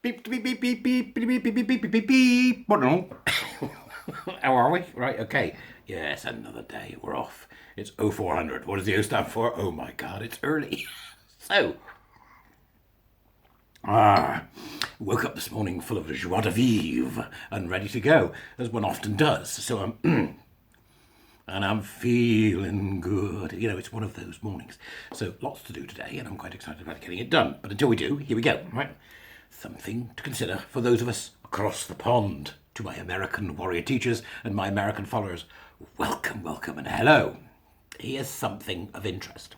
Beep, beep, beep, beep, beep, beep, beep, beep, beep, beep, beep, beep. How are we? Right, okay. Yes, another day. We're off. It's 0400. What does the O stand for? Oh my god, it's early. So, woke up this morning full of joie de vivre and ready to go, as one often does. So and I'm feeling good. You know, it's one of those mornings. So lots to do today, and I'm quite excited about getting it done. But until we do, here we go, right? Something to consider for those of us across the pond. To my American warrior teachers and my American followers, welcome, welcome, and hello. Here's something of interest.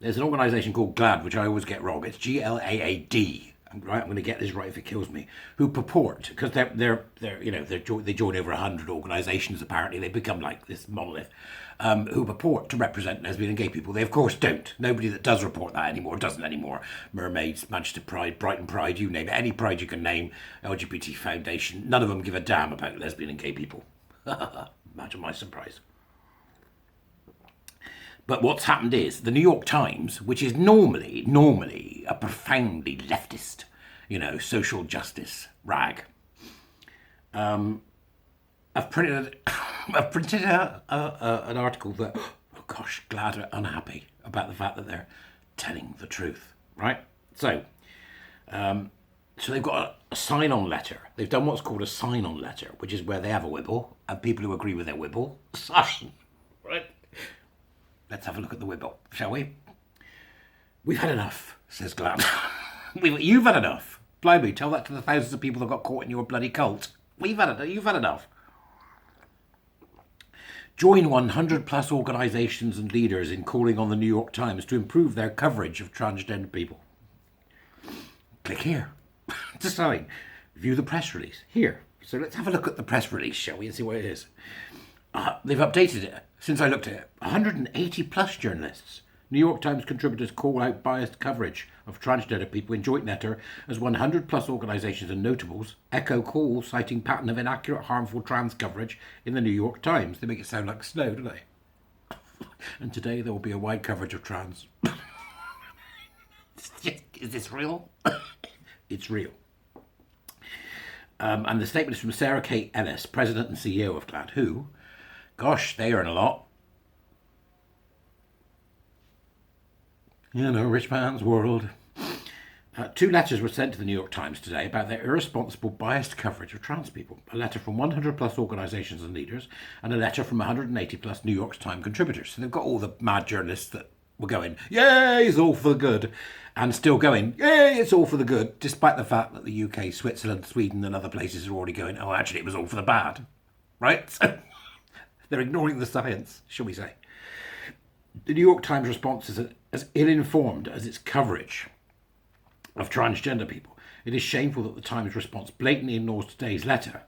There's an organisation called GLAAD, which I always get wrong. It's GLAAD. Right, I'm going to get this right if it kills me. Who purport, because they join over 100 organisations. Apparently, they become like this monolith. Who purport to represent lesbian and gay people. They of course don't. Nobody that does report that anymore doesn't anymore. Mermaids, Manchester Pride, Brighton Pride, you name it, any pride you can name. LGBT Foundation. None of them give a damn about lesbian and gay people. Imagine my surprise. But what's happened is the New York Times, which is normally a profoundly leftist, social justice rag, I've printed out an article that, oh gosh, GLAAD are unhappy about the fact that they're telling the truth, right? So they've got a sign-on letter. They've done what's called a sign-on letter, which is where they have a wibble, and people who agree with their wibble sign, right? Let's have a look at the wibble, shall we? We've had enough, says GLAAD. You've had enough. Blimey, tell that to the thousands of people that got caught in your bloody cult. You've had enough. Join 100 plus organisations and leaders in calling on the New York Times to improve their coverage of transgender people. Click here to sign. View the press release here. So let's have a look at the press release, shall we, and see what it is. They've updated it since I looked at it. 180 plus journalists. New York Times contributors call out biased coverage of transgender people in joint letter as 100 plus organisations and notables echo calls citing pattern of inaccurate, harmful trans coverage in the New York Times. They make it sound like snow, don't they? And today there will be a wide coverage of trans. Is this real? It's real. And the statement is from Sarah Kate Ellis, President and CEO of GLAAD, who, gosh, they earn a lot. Rich man's world. 2 letters were sent to the New York Times today about their irresponsible, biased coverage of trans people. A letter from 100 plus organisations and leaders, and a letter from 180 plus New York Times contributors. So they've got all the mad journalists that were going, yay, it's all for the good, and still going, yay, it's all for the good, despite the fact that the UK, Switzerland, Sweden, and other places are already going, oh, actually, it was all for the bad. Right? So they're ignoring the science, shall we say. The New York Times response is as ill-informed as its coverage of transgender people. It is shameful that the Times response blatantly ignores today's letter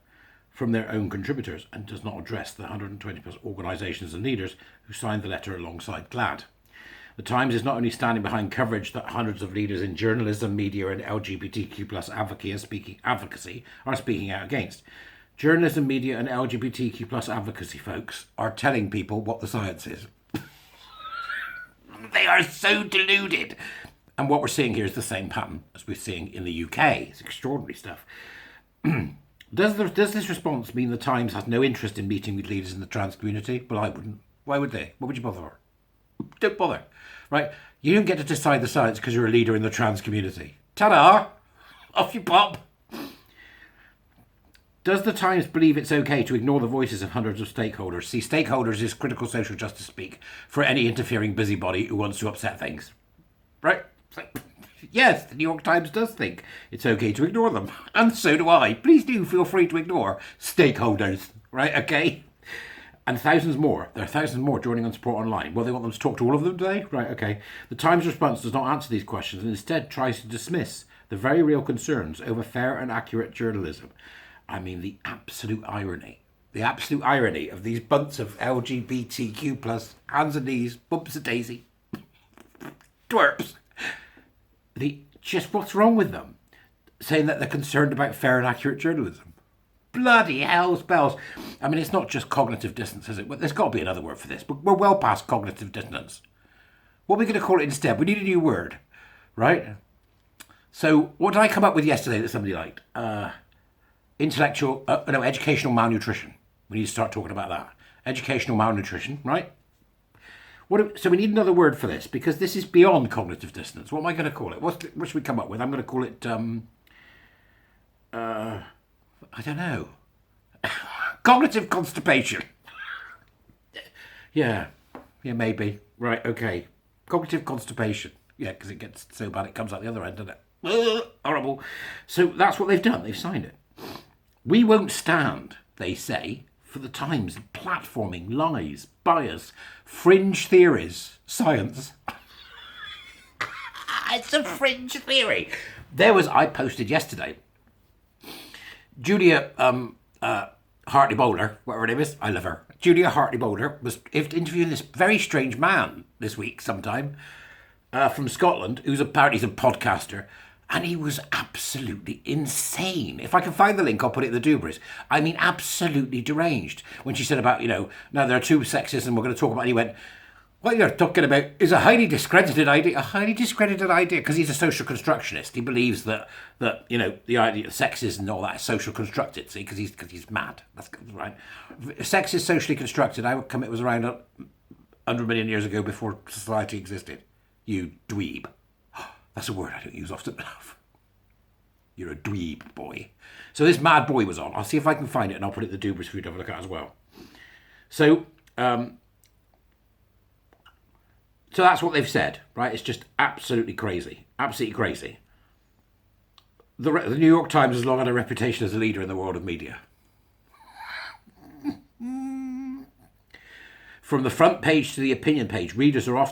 from their own contributors and does not address the 120 plus organisations and leaders who signed the letter alongside GLAAD. The Times is not only standing behind coverage that hundreds of leaders in journalism, media and LGBTQ plus advocacy are speaking out against. Journalism, media and LGBTQ plus advocacy folks are telling people what the science is. They are so deluded. And what we're seeing here is the same pattern as we're seeing in the UK. It's extraordinary stuff. Does this response mean the Times has no interest in meeting with leaders in the trans community? Well, I wouldn't. Why would they? What would you bother for? Don't bother. Right? You don't get to decide the science because you're a leader in the trans community. Ta-da! Off you pop! Does the Times believe it's okay to ignore the voices of hundreds of stakeholders? See, stakeholders is critical social justice speak for any interfering busybody who wants to upset things. Right? So, yes, the New York Times does think it's okay to ignore them. And so do I. Please do feel free to ignore stakeholders. Right? Okay? And thousands more. There are thousands more joining on support online. Well, they want them to talk to all of them today? Right, okay. The Times response does not answer these questions and instead tries to dismiss the very real concerns over fair and accurate journalism. I mean, the absolute irony of these bunts of LGBTQ plus hands and knees, bumps and daisy, twerps. What's wrong with them? Saying that they're concerned about fair and accurate journalism. Bloody hell spells. I mean, it's not just cognitive dissonance, is it? But there's got to be another word for this. We're well past cognitive dissonance. What are we going to call it instead? We need a new word, right? So what did I come up with yesterday that somebody liked? Educational malnutrition. We need to start talking about that. Educational malnutrition, right? So we need another word for this, because this is beyond cognitive dissonance. What am I going to call it? What should we come up with? I'm going to call it, I don't know. Cognitive constipation. Yeah, maybe. Right, okay. Cognitive constipation. Yeah, because it gets so bad it comes out the other end, doesn't it? Ugh, horrible. So that's what they've done. They've signed it. We won't stand, they say, for the Times platforming lies, bias, fringe theories, science. It's a fringe theory. I posted yesterday, Julia Hartley Bowler, whatever her name is, I love her. Julia Hartley Bowler was interviewing this very strange man this week sometime from Scotland, who's apparently a podcaster. And he was absolutely insane. If I can find the link, I'll put it in the Dubras. I mean, absolutely deranged. When she said about, now there are two sexes and we're going to talk about, and he went, what you're talking about is a highly discredited idea. A highly discredited idea, because he's a social constructionist. He believes that the idea of sex and all that is social constructed, see, because he's mad. That's right. Sex is socially constructed. I would come, it was around 100 million years ago before society existed. You dweeb. That's a word I don't use often enough. You're a dweeb, boy. So this mad boy was on. I'll see if I can find it and I'll put it in the Dubras for you to have a look at as well. So that's what they've said, right? It's just absolutely crazy. Absolutely crazy. The New York Times has long had a reputation as a leader in the world of media. From the front page to the opinion page, readers are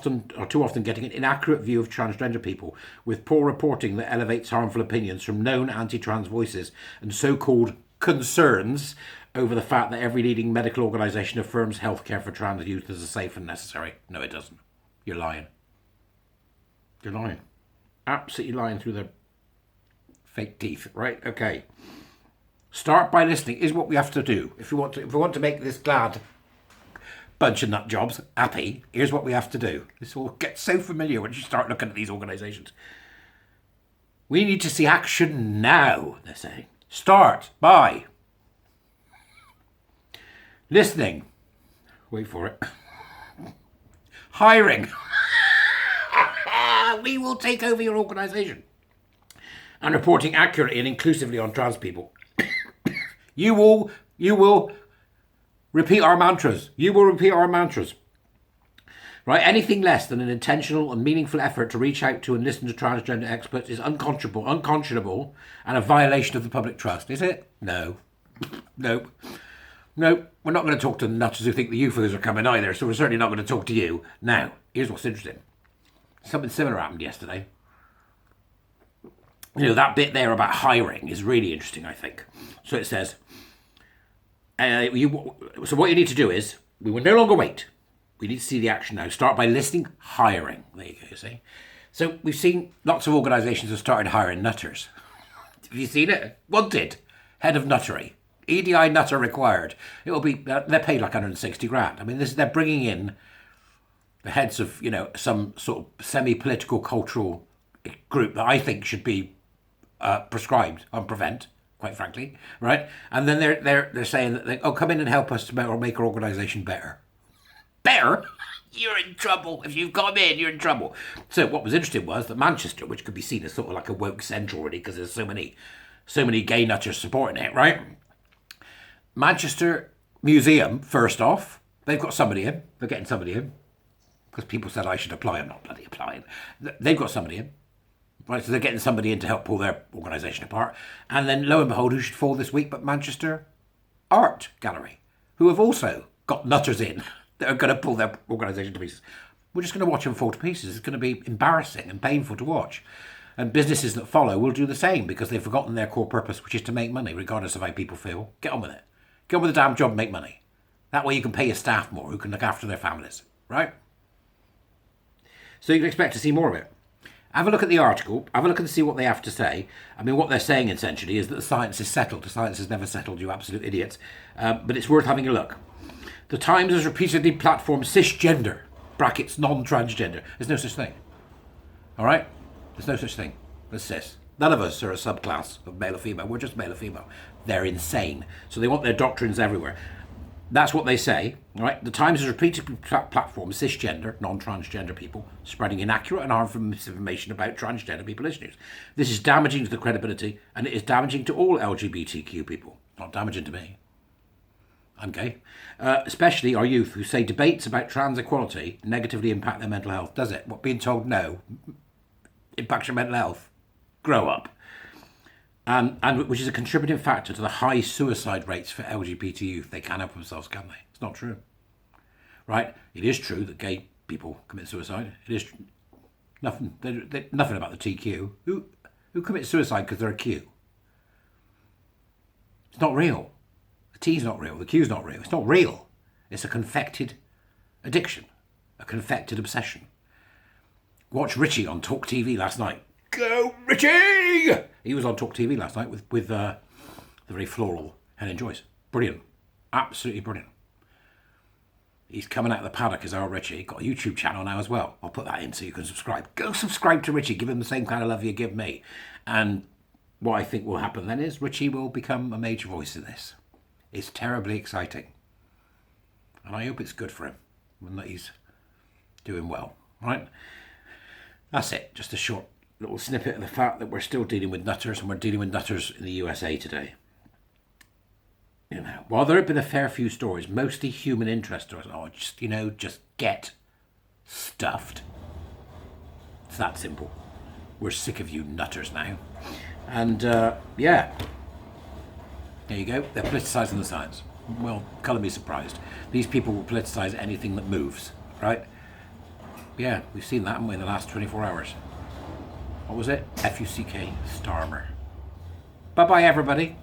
too often getting an inaccurate view of transgender people, with poor reporting that elevates harmful opinions from known anti-trans voices and so-called concerns over the fact that every leading medical organisation affirms healthcare for trans youth is safe and necessary. No, it doesn't. You're lying. You're lying. Absolutely lying through their fake teeth, right? Okay. Start by listening is what we have to do. If we want to make this GLAAD bunch of nut jobs happy, here's what we have to do. This all gets so familiar when you start looking at these organisations. We need to see action now, they're saying. Start by listening. Wait for it. Hiring. We will take over your organisation. And reporting accurately and inclusively on trans people. You will repeat our mantras. You will repeat our mantras. Right? Anything less than an intentional and meaningful effort to reach out to and listen to transgender experts is unconscionable and a violation of the public trust. Is it? No. Nope. No, we're not going to talk to the nutters who think the UFOs are coming either, so we're certainly not going to talk to you. Now, here's what's interesting. Something similar happened yesterday. That bit there about hiring is really interesting, I think. So it says, so what you need to do is, we will no longer wait. We need to see the action now. Start by listening, hiring. There you go, you see. So we've seen lots of organisations have started hiring nutters. Have you seen it? Wanted. Head of nuttery. EDI nutter required. It will be, they're paid like 160 grand. I mean, they're bringing in the heads of, some sort of semi-political cultural group that I think should be prescribed on Prevent, quite frankly, right? And then they're saying that come in and help us to make our organisation better. Better? You're in trouble. If you've come in, you're in trouble. So what was interesting was that Manchester, which could be seen as sort of like a woke central, really, because there's so many gay nutters supporting it, right? Manchester Museum, first off, they've got somebody in. They're getting somebody in. Because people said I should apply. I'm not bloody applying. They've got somebody in. Right, so they're getting somebody in to help pull their organisation apart. And then, lo and behold, who should fall this week but Manchester Art Gallery, who have also got nutters in that are going to pull their organisation to pieces. We're just going to watch them fall to pieces. It's going to be embarrassing and painful to watch. And businesses that follow will do the same because they've forgotten their core purpose, which is to make money, regardless of how people feel. Get on with it. Get on with the damn job and make money. That way you can pay your staff more who can look after their families, right? So you can expect to see more of it. Have a look at the article. Have a look and see what they have to say. I mean, what they're saying essentially is that the science is settled. The science has never settled, you absolute idiots. But it's worth having a look. The Times has repeatedly platformed cisgender, brackets non-transgender. There's no such thing. All right? There's no such thing as cis. None of us are a subclass of male or female. We're just male or female. They're insane. So they want their doctrines everywhere. That's what they say, right? The Times has repeatedly platformed cisgender, non-transgender people, spreading inaccurate and harmful misinformation about transgender people issues. This is damaging to the credibility, and it is damaging to all LGBTQ people. Not damaging to me. I'm gay. Especially our youth, who say debates about trans equality negatively impact their mental health. Does it? What being told no impacts your mental health? Grow up. And which is a contributing factor to the high suicide rates for LGBT youth. They can't help themselves, can they? It's not true. Right? It is true that gay people commit suicide. It is nothing about the TQ. Who commits suicide because they're a Q? It's not real. The T's not real. The Q's not real. It's not real. It's a confected addiction. A confected obsession. Watch Ritchie on Talk TV last night. Go Ritchie! He was on Talk TV last night with the very floral Helen Joyce. Brilliant. Absolutely brilliant. He's coming out of the paddock as our Ritchie. Got a YouTube channel now as well. I'll put that in so you can subscribe. Go subscribe to Ritchie. Give him the same kind of love you give me. And what I think will happen then is Ritchie will become a major voice in this. It's terribly exciting. And I hope it's good for him and that he's doing well. Right? That's it. Just a short little snippet of the fact that we're still dealing with nutters, and we're dealing with nutters in the USA today. You know, while there have been a fair few stories, mostly human interest, or just get stuffed. It's that simple. We're sick of you nutters now. And yeah, there you go. They're politicising the science. Well, colour me surprised. These people will politicise anything that moves, right? Yeah, we've seen that, haven't we, in the last 24 hours. What was it? F-U-C-K, Starmer. Bye-bye, everybody.